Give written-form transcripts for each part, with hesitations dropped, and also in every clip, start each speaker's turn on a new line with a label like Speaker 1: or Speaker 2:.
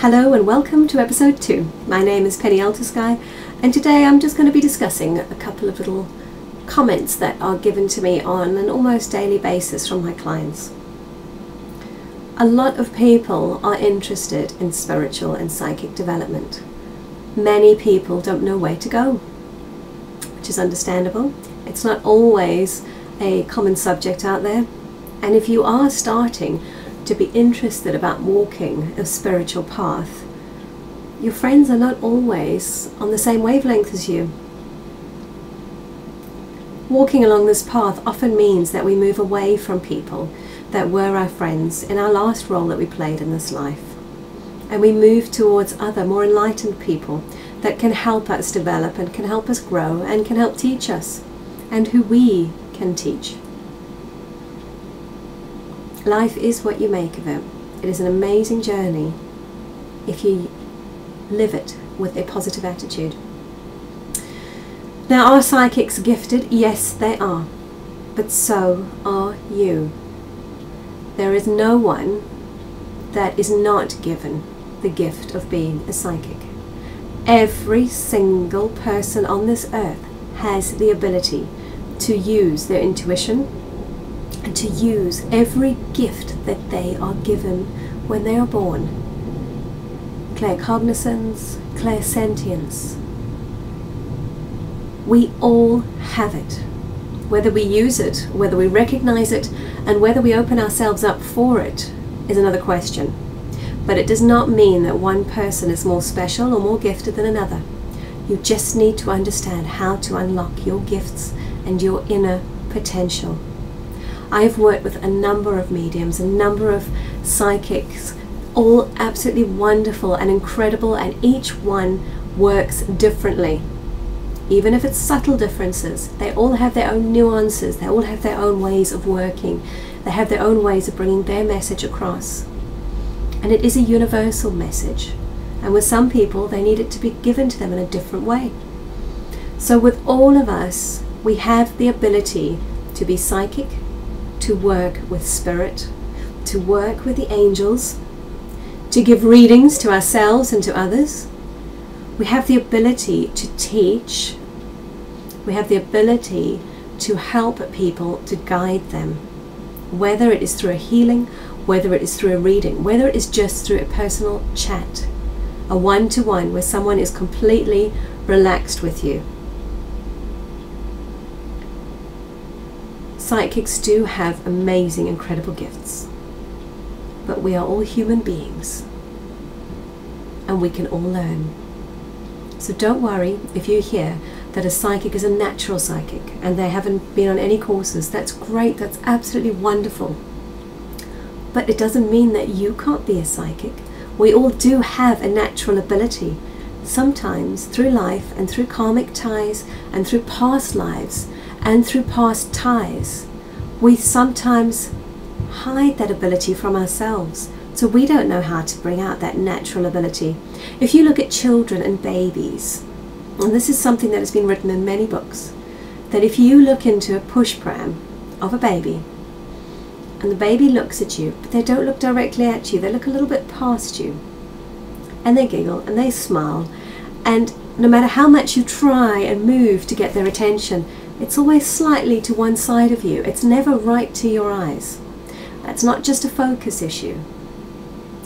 Speaker 1: Hello and welcome to episode 2. My name is Alterskye, and today I'm just going to be discussing a couple of little comments that are given to me on an almost daily basis from my clients. A lot of people are interested in spiritual and psychic development. Many people don't know where to go, which is understandable. It's not always a common subject out there, and if you are starting to be interested about walking a spiritual path, your friends are not always on the same wavelength as you. Walking along this path often means that we move away from people that were our friends in our last role that we played in this life, and we move towards other more enlightened people that can help us develop and can help us grow and can help teach us, and who we can teach. Life is what you make of it. It is an amazing journey if you live it with a positive attitude. Now, are psychics gifted? Yes, they are. But so are you. There is no one that is not given the gift of being a psychic. Every single person on this earth has the ability to use their intuition and to use every gift that they are given when they are born. Claircognizance, clairsentience. We all have it. Whether we use it, whether we recognize it, and whether we open ourselves up for it is another question. But it does not mean that one person is more special or more gifted than another. You just need to understand how to unlock your gifts and your inner potential. I've worked with a number of mediums, a number of psychics, all absolutely wonderful and incredible, and each one works differently. Even if it's subtle differences, they all have their own nuances, they all have their own ways of working, they have their own ways of bringing their message across. And it is a universal message. And with some people, they need it to be given to them in a different way. So with all of us, we have the ability to be psychic, to work with spirit, to work with the angels, to give readings to ourselves and to others. We have the ability to teach. We have the ability to help people, to guide them, whether it is through a healing, whether it is through a reading, whether it is just through a personal chat, a one-to-one where someone is completely relaxed with you. Psychics do have amazing, incredible gifts, but we are all human beings, and we can all learn. So don't worry if you hear that a psychic is a natural psychic and they haven't been on any courses. That's great, that's absolutely wonderful. But it doesn't mean that you can't be a psychic. We all do have a natural ability. Sometimes through life and through karmic ties and through past lives and through past ties, we sometimes hide that ability from ourselves. So we don't know how to bring out that natural ability. If you look at children and babies, and this is something that has been written in many books, that if you look into a push pram of a baby, and the baby looks at you, but they don't look directly at you, they look a little bit past you, and they giggle and they smile, and no matter how much you try and move to get their attention, it's always slightly to one side of you. It's never right to your eyes. That's not just a focus issue.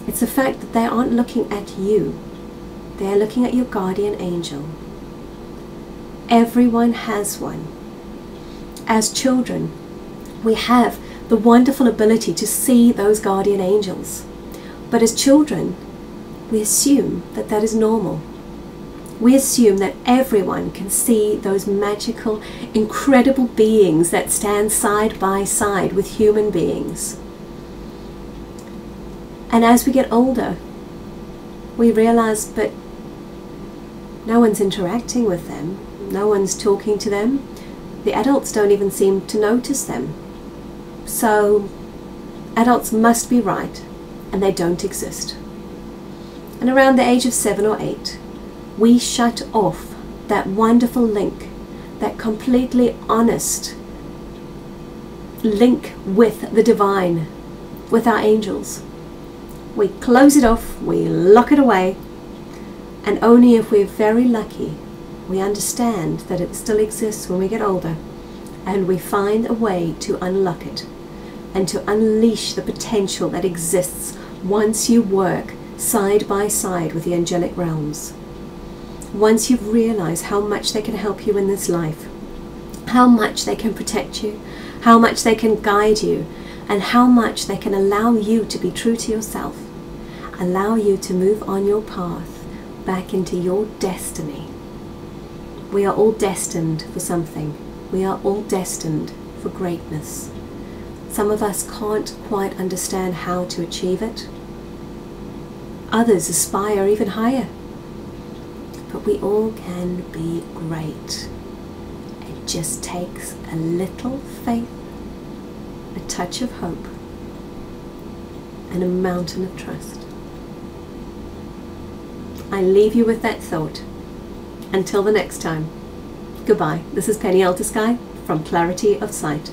Speaker 1: It's the fact that they aren't looking at you. They are looking at your guardian angel. Everyone has one. As children, we have the wonderful ability to see those guardian angels. But as children, we assume that that is normal. We assume that everyone can see those magical, incredible beings that stand side by side with human beings. And as we get older, we realize, but no one's interacting with them, no one's talking to them, the adults don't even seem to notice them. So adults must be right, and they don't exist. And around the age of 7 or 8, we shut off that wonderful link, that completely honest link with the divine, with our angels. we close it off, we lock it away, and only if we're very lucky, we understand that it still exists when we get older, and we find a way to unlock it and to unleash the potential that exists once you work side by side with the angelic realms. Once you've realized how much they can help you in this life, how much they can protect you, how much they can guide you, and how much they can allow you to be true to yourself, allow you to move on your path back into your destiny. We are all destined for something. We are all destined for greatness. Some of us can't quite understand how to achieve it. Others aspire even higher. But we all can be great. It just takes a little faith, a touch of hope, and a mountain of trust. I leave you with that thought. Until the next time. Goodbye. This is Penny Alterskye from Clarity of Sight.